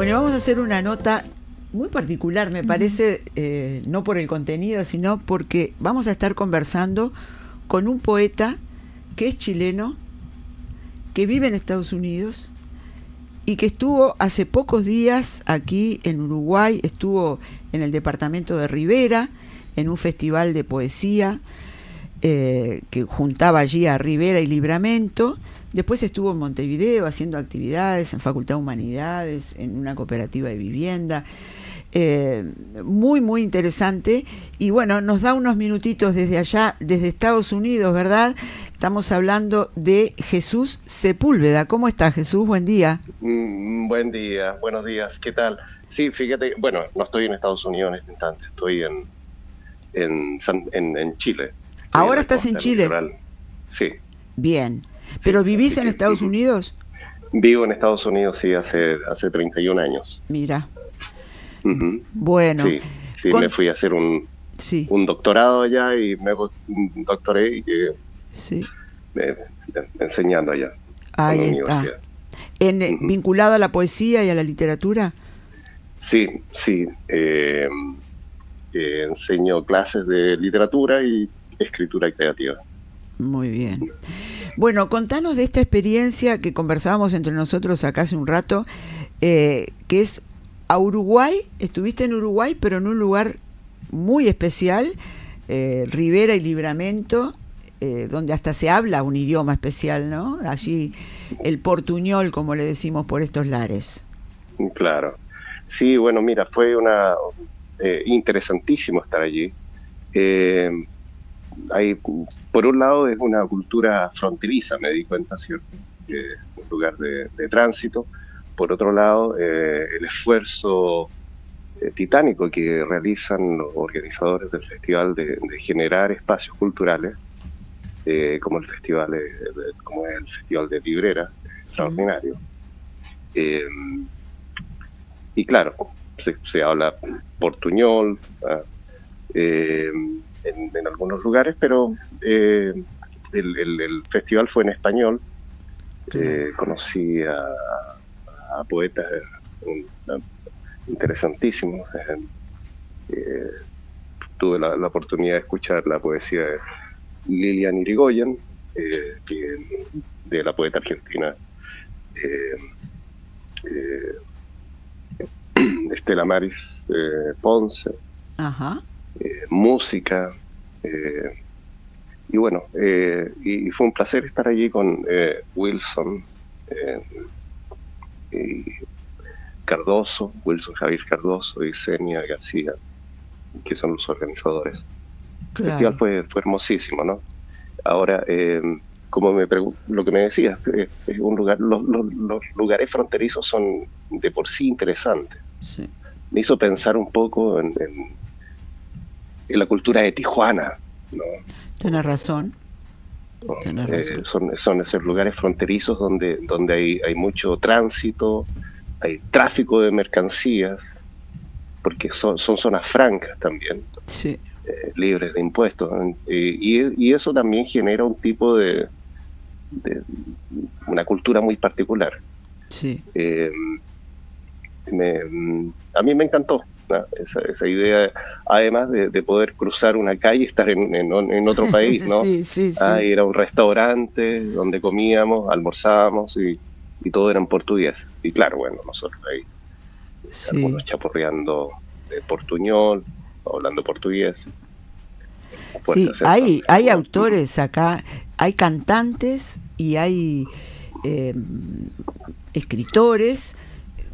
Bueno, vamos a hacer una nota muy particular, me parece, no por el contenido, sino porque vamos a estar conversando con un poeta que es chileno, que vive en Estados Unidos y que estuvo hace pocos días aquí en Uruguay, estuvo en el departamento de Rivera, en un festival de poesía que juntaba allí a Rivera y Libramento. Después estuvo en Montevideo haciendo actividades en Facultad de Humanidades, en una cooperativa de vivienda. Muy, muy interesante. Y bueno, nos da unos minutitos desde allá, desde Estados Unidos, ¿verdad? Estamos hablando de Jesús Sepúlveda. ¿Cómo está, Jesús? Buen día. Buen día, buenos días. ¿Qué tal? Sí, fíjate, bueno, no estoy en Estados Unidos en este instante, estoy en Chile. ¿Ahora estás en Chile? Litoral. Sí. Bien. ¿Pero vivís en Estados Unidos? Vivo en Estados Unidos, sí, hace 31 años. Mira. Bueno. Sí, me fui a hacer un doctorado allá y me doctoré y enseñando allá. Ahí está. ¿Vinculado a la poesía y a la literatura? Sí. Enseño clases de literatura y escritura creativa. Muy bien. Bueno, contanos de esta experiencia que conversábamos entre nosotros acá hace un rato, que es a Uruguay. Estuviste en Uruguay, pero en un lugar muy especial, Rivera y Libramento, donde hasta se habla un idioma especial, ¿no? Allí el portuñol, como le decimos por estos lares. Claro. Sí, bueno, mira, fue interesantísimo estar allí. Por un lado es una cultura fronteriza, me di cuenta, ¿cierto? Un lugar de tránsito. Por otro lado, el esfuerzo titánico que realizan los organizadores del festival de generar espacios culturales, como el festival de Librera, extraordinario. Y claro, se habla portuñol, en algunos lugares, pero el festival fue en español. Conocí a poetas interesantísimos. Tuve la oportunidad de escuchar la poesía de Lilian Irigoyen, de la poeta argentina Estela Maris Ponce. Ajá. Música, y bueno, y fue un placer estar allí con Wilson y Wilson Javier Cardoso y Senia García, que son los organizadores. Claro. El festival fue hermosísimo, ¿no? Ahora, como lo que me decías, es un lugar, los lugares fronterizos son de por sí interesantes. Sí. Me hizo pensar un poco en la cultura de Tijuana, ¿no? Tienes razón. Son esos lugares fronterizos donde hay mucho tránsito, hay tráfico de mercancías, porque son zonas francas también, sí. Libres de impuestos, y eso también genera un tipo de una cultura muy particular. Sí. A mí me encantó, ¿no? Esa idea, además de poder cruzar una calle y estar en otro país, ¿no? Sí. Ir a un restaurante donde comíamos, almorzábamos y todo era en portugués. Y claro, bueno, nosotros ahí, algunos chapurreando portuñol, hablando portugués. Sí, hay autores acá, hay cantantes y hay escritores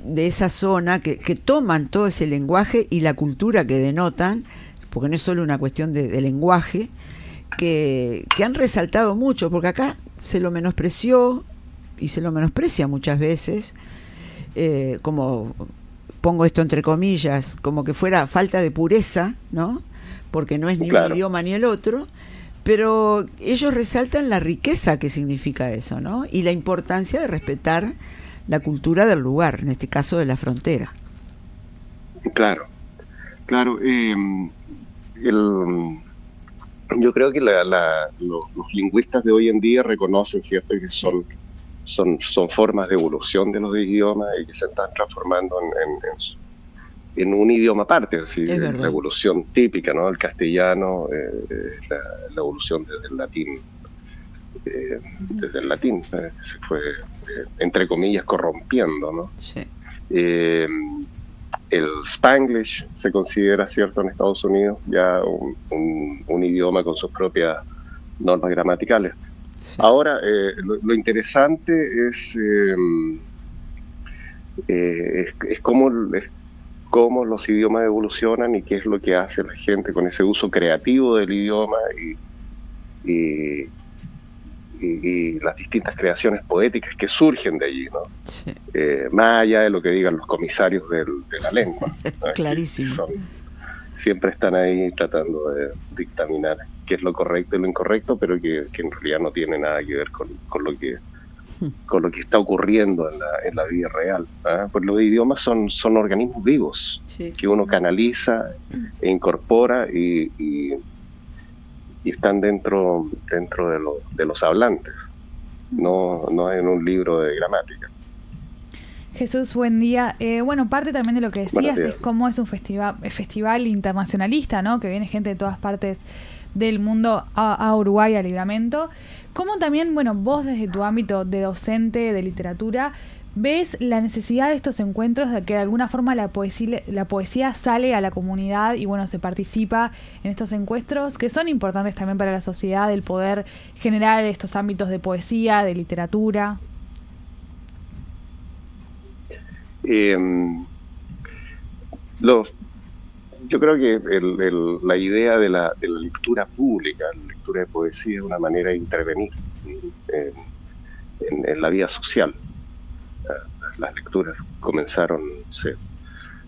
de esa zona que toman todo ese lenguaje y la cultura que denotan, porque no es solo una cuestión de lenguaje, que han resaltado mucho, porque acá se lo menospreció y se lo menosprecia muchas veces, como pongo esto entre comillas, como que fuera falta de pureza, ¿no? Porque no es ni un idioma ni el otro, pero ellos resaltan la riqueza que significa eso, ¿no? Y la importancia de respetar la cultura del lugar, en este caso de la frontera. Claro. Yo creo que los lingüistas de hoy en día reconocen, ¿cierto?, que son formas de evolución de los idiomas y que se están transformando en un idioma aparte, es decir, la evolución típica, ¿no? El castellano, la evolución desde el latín se fue, entre comillas, corrompiendo, ¿no? Sí. El Spanglish se considera, cierto, en Estados Unidos ya un idioma con sus propias normas gramaticales. Sí. Ahora, lo interesante es cómo los idiomas evolucionan y qué es lo que hace la gente con ese uso creativo del idioma y las distintas creaciones poéticas que surgen de allí, ¿no? Sí. Más allá de lo que digan los comisarios de la lengua, ¿no? Clarísimo. Siempre están ahí tratando de dictaminar qué es lo correcto y lo incorrecto, pero que en realidad no tiene nada que ver con lo que está ocurriendo en la vida real, ¿eh? Pues los idiomas son organismos vivos, sí, que uno canaliza e incorpora y están dentro de los hablantes, no en un libro de gramática. Jesús, buen día. Bueno, parte también de lo que decías es cómo es un festival internacionalista, ¿no? Que viene gente de todas partes del mundo a Uruguay, a Libramento. ¿Cómo también, bueno, vos desde tu ámbito de docente de literatura, ves la necesidad de estos encuentros, de que de alguna forma la poesía sale a la comunidad y, bueno, se participa en estos encuentros que son importantes también para la sociedad, el poder generar estos ámbitos de poesía, de literatura? Yo creo que la idea de la lectura pública, la lectura de poesía, es una manera de intervenir en la vida social. Las lecturas comenzaron, no sé,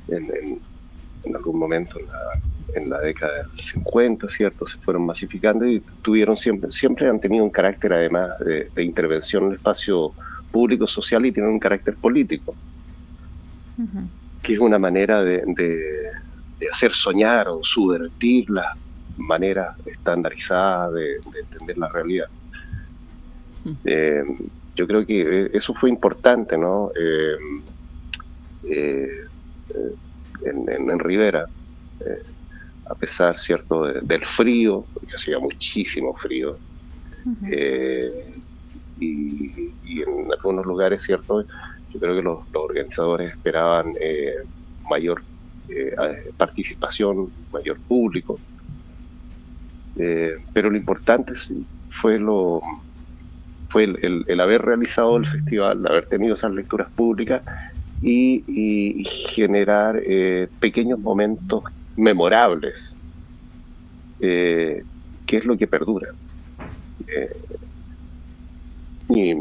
en algún momento en la década del 50, ¿cierto? Se fueron masificando y siempre han tenido un carácter, además de intervención en el espacio público social, y tienen un carácter político, que es una manera de hacer soñar o subvertir las maneras estandarizadas de entender la realidad. Yo creo que eso fue importante, ¿no? En Rivera, a pesar, ¿cierto?, del frío, porque hacía muchísimo frío, y en algunos lugares, ¿cierto?, yo creo que los organizadores esperaban mayor participación, mayor público, pero lo importante fue el haber realizado el festival, haber tenido esas lecturas públicas y generar pequeños momentos memorables, que es lo que perdura. Y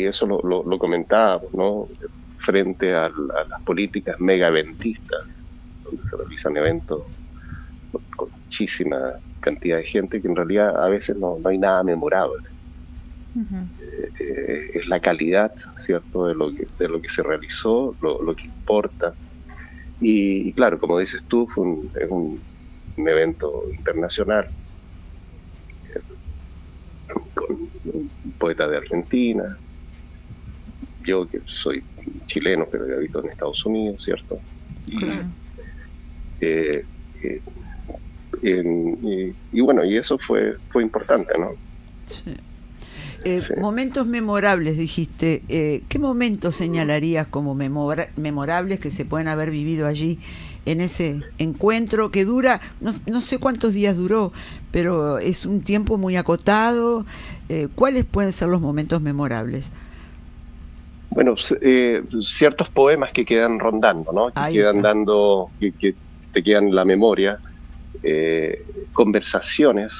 eso lo comentábamos, ¿no?, frente a las políticas mega eventistas, donde se realizan eventos con muchísima cantidad de gente, que en realidad a veces no hay nada memorable. Es la calidad, ¿cierto?, de lo que se realizó, lo que importa. Y claro, como dices tú, es un evento internacional, con un poeta de Argentina, yo que soy chileno pero que habito en Estados Unidos, ¿cierto? Claro. Y bueno, y eso fue importante, ¿no? Sí. Momentos memorables, dijiste. ¿Qué momentos señalarías como memorables que se pueden haber vivido allí en ese encuentro que dura, no sé cuántos días duró, pero es un tiempo muy acotado? ¿Cuáles pueden ser los momentos memorables? Bueno, ciertos poemas que quedan rondando, ¿no? Que te quedan en la memoria, conversaciones,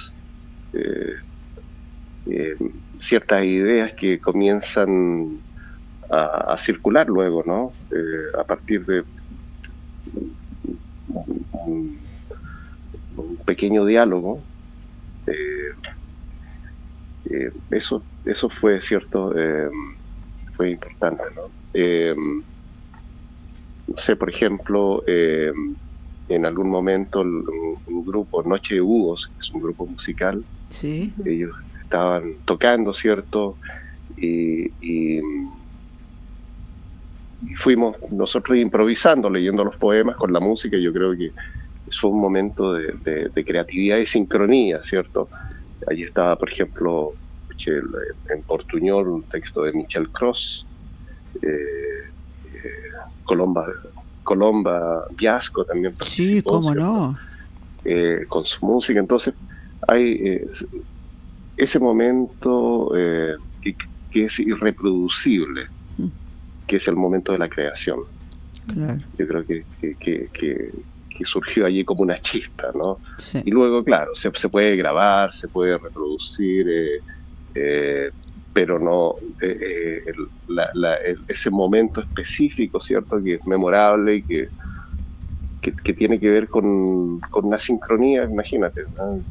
ciertas ideas que comienzan a circular luego, ¿no? A partir de un pequeño diálogo. Eso fue cierto, fue importante, ¿no? No sé, por ejemplo, en algún momento un grupo, Noche de Búhos, que es un grupo musical, sí, ellos estaban tocando, ¿cierto? y fuimos nosotros improvisando, leyendo los poemas con la música. Yo creo que fue un momento de creatividad y sincronía, ¿cierto? Allí estaba, por ejemplo, en portuñol, un texto de Michel Cross, Colomba Viasco también participó, sí, cómo ¿cierto? no, Con su música. Entonces hay ese momento que es irreproducible, que es el momento de la creación. claro. Yo creo que surgió allí como una chispa, ¿no? Sí. Y luego, claro, se puede grabar, se puede reproducir, pero no ese momento específico, ¿cierto? Que es memorable y que tiene que ver con una sincronía. Imagínate, ¿no?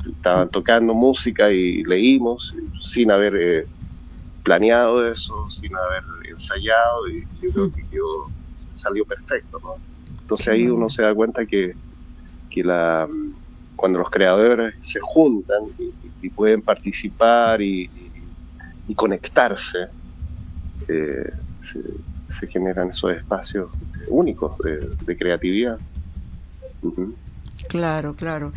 Estaban tocando música y leímos sin haber planeado eso, sin haber ensayado, y yo creo que salió perfecto, ¿no? Entonces ahí uno se da cuenta que cuando los creadores se juntan y pueden participar y conectarse, se generan esos espacios únicos de creatividad. Uh-huh. Claro, claro.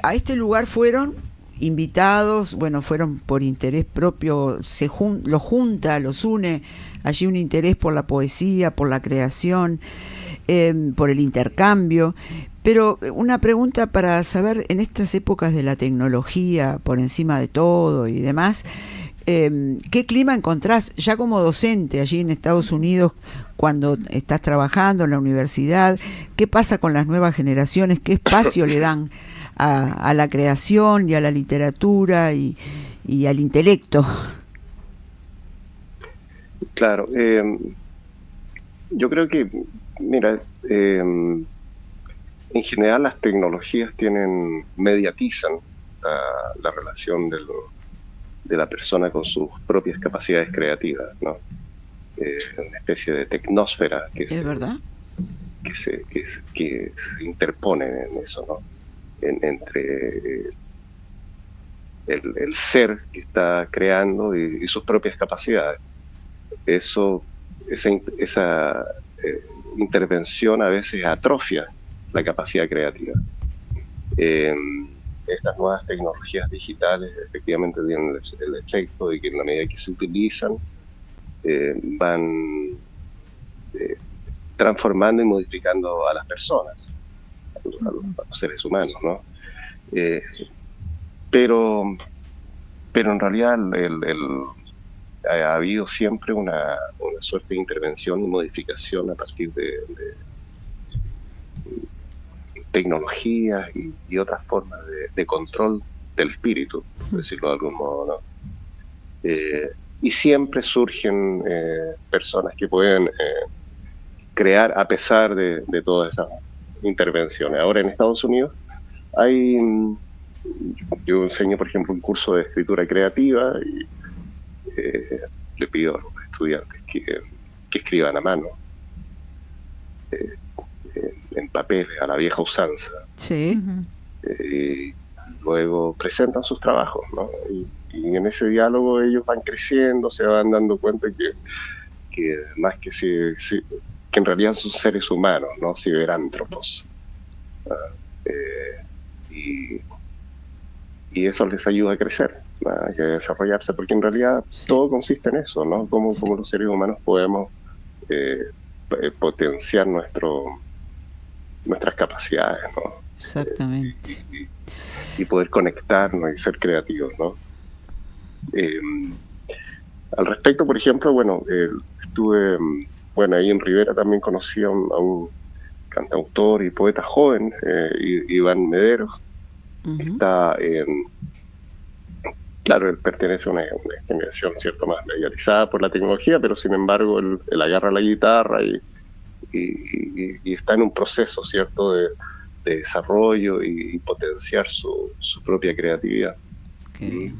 A este lugar fueron invitados, bueno, fueron por interés propio, los junta, los une allí un interés por la poesía, por la creación, por el intercambio. Pero una pregunta para saber, en estas épocas de la tecnología por encima de todo y demás, ¿qué clima encontrás ya como docente allí en Estados Unidos cuando estás trabajando en la universidad? ¿Qué pasa con las nuevas generaciones? ¿Qué espacio le dan a la creación y a la literatura y al intelecto? Claro, yo creo que, mira, en general las tecnologías mediatizan la relación de la persona con sus propias capacidades creativas, ¿no? Una especie de tecnósfera ¿Es verdad? que se interpone en eso, ¿no? Entre el ser que está creando y sus propias capacidades. Esa intervención a veces atrofia la capacidad creativa. Estas nuevas tecnologías digitales efectivamente tienen el efecto de que en la medida que se utilizan van transformando y modificando a las personas, a los seres humanos, ¿no? Pero en realidad ha habido siempre una suerte de intervención y modificación a partir de tecnologías y otras formas de control del espíritu, por decirlo de algún modo, ¿no? Y siempre surgen personas que pueden crear a pesar de todas esas intervenciones. Ahora en Estados Unidos yo enseño, por ejemplo, un curso de escritura creativa y le pido a los estudiantes que escriban a mano, en papeles, a la vieja usanza. Sí. Y luego presentan sus trabajos, ¿no? Y en ese diálogo ellos van creciendo, se van dando cuenta que más que que en realidad son seres humanos, ¿no? Ciberántropos. Y eso les ayuda a crecer, a desarrollarse, porque en realidad todo consiste en eso, ¿no? Cómo los seres humanos podemos potenciar nuestras capacidades, ¿no? Exactamente. Y poder conectarnos y ser creativos, ¿no? Al respecto, por ejemplo, estuve, ahí en Rivera también conocí a un cantautor y poeta joven, Iván Mederos. Está claro, él pertenece a una generación cierto más mediatizada por la tecnología, pero sin embargo él agarra la guitarra y está en un proceso cierto de desarrollo y potenciar su propia creatividad. Okay.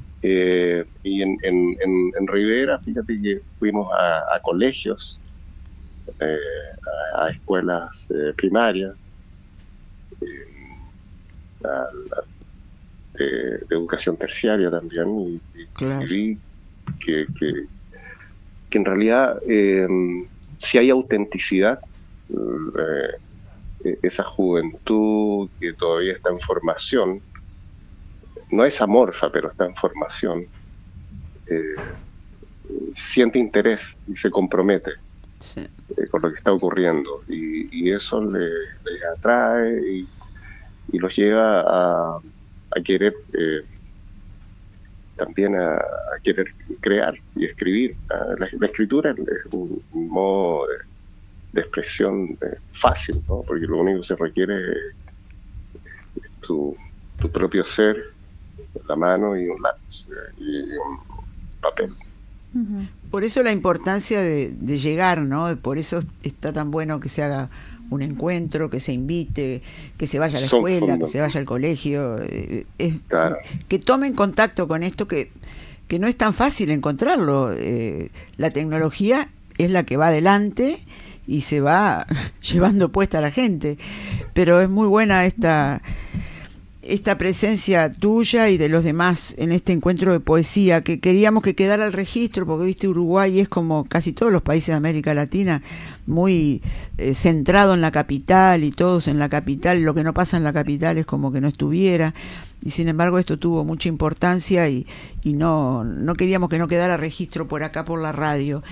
Y en Rivera, fíjate que fuimos a colegios, a escuelas primarias, de educación terciaria también, Claro. y vi que en realidad si hay autenticidad, esa juventud que todavía está en formación, no es amorfa, pero está en formación, siente interés y se compromete Sí. con lo que está ocurriendo, y eso les atrae y los lleva a querer también a querer crear y escribir. La escritura es un modo de expresión fácil, ¿no? Porque lo único que se requiere es tu propio ser, la mano y un lápiz y un papel. Por eso la importancia de llegar, ¿no? Por eso está tan bueno que se haga un encuentro, que se invite, que se vaya a la escuela, que se vaya al colegio, Claro. que tomen contacto con esto que no es tan fácil encontrarlo. La tecnología es la que va adelante y se va llevando puesta a la gente, pero es muy buena esta presencia tuya y de los demás en este encuentro de poesía, que queríamos que quedara el registro, porque viste, Uruguay es como casi todos los países de América Latina, muy centrado en la capital, y todos en la capital, lo que no pasa en la capital es como que no estuviera, y sin embargo esto tuvo mucha importancia y no queríamos que no quedara registro por acá por la radio.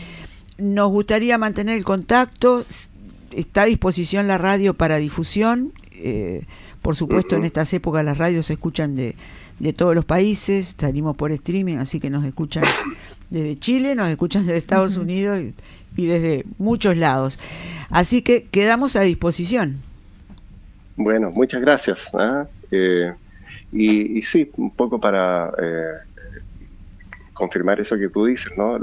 Nos gustaría mantener el contacto, está a disposición la radio para difusión, por supuesto, en estas épocas las radios se escuchan de todos los países, salimos por streaming, así que nos escuchan desde Chile, nos escuchan desde Estados Unidos y desde muchos lados. Así que quedamos a disposición. Bueno, muchas gracias. Y sí, un poco para confirmar eso que tú dices, ¿no?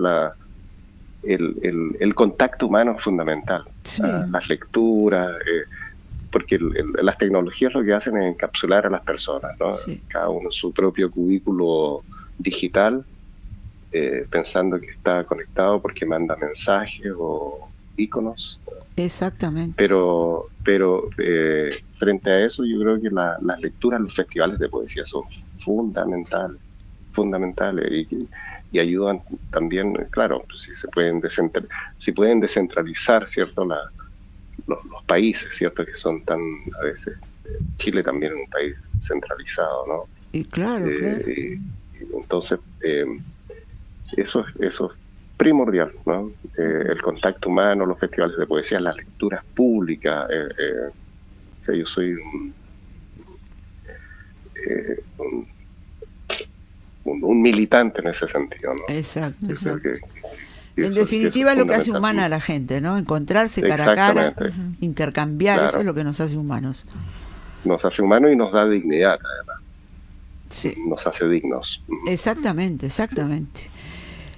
El contacto humano es fundamental. Sí. Las lecturas... porque las tecnologías lo que hacen es encapsular a las personas, ¿no? Sí. Cada uno en su propio cubículo digital, pensando que está conectado porque manda mensajes o íconos. Exactamente. Pero frente a eso, yo creo que las lecturas en los festivales de poesía son fundamentales y ayudan también, claro, si pueden descentralizar, ¿cierto?, los países, ¿cierto?, que son tan, a veces, Chile también es un país centralizado, ¿no? Y claro. Y entonces, eso es primordial, ¿no? El contacto humano, los festivales de poesía, las lecturas públicas. O sea, yo soy un militante en ese sentido, ¿no? Exacto. Creo que en definitiva, es lo que hace humana a la gente, ¿no? Encontrarse cara a cara, intercambiar, claro. Eso es lo que nos hace humanos. Nos hace humanos y nos da dignidad, además. Sí. Nos hace dignos. Exactamente.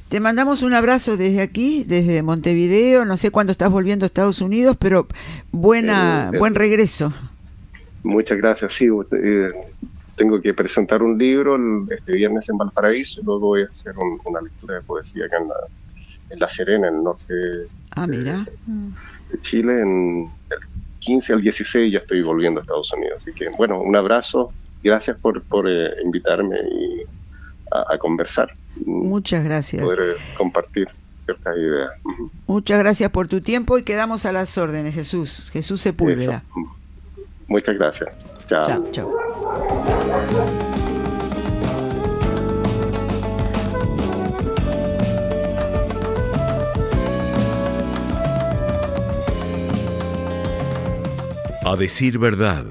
Te mandamos un abrazo desde aquí, desde Montevideo. No sé cuándo estás volviendo a Estados Unidos, pero buen regreso. Muchas gracias. Sí, tengo que presentar un libro este viernes en Valparaíso y luego voy a hacer una lectura de poesía acá en La Serena, en el norte de Chile. El 15 al 16 ya estoy volviendo a Estados Unidos. Así que, bueno, un abrazo. Gracias por invitarme a conversar. Muchas gracias. Poder compartir ciertas ideas. Muchas gracias por tu tiempo y quedamos a las órdenes, Jesús. Jesús Sepúlveda. Eso. Muchas gracias. Chao. Chao. A decir verdad.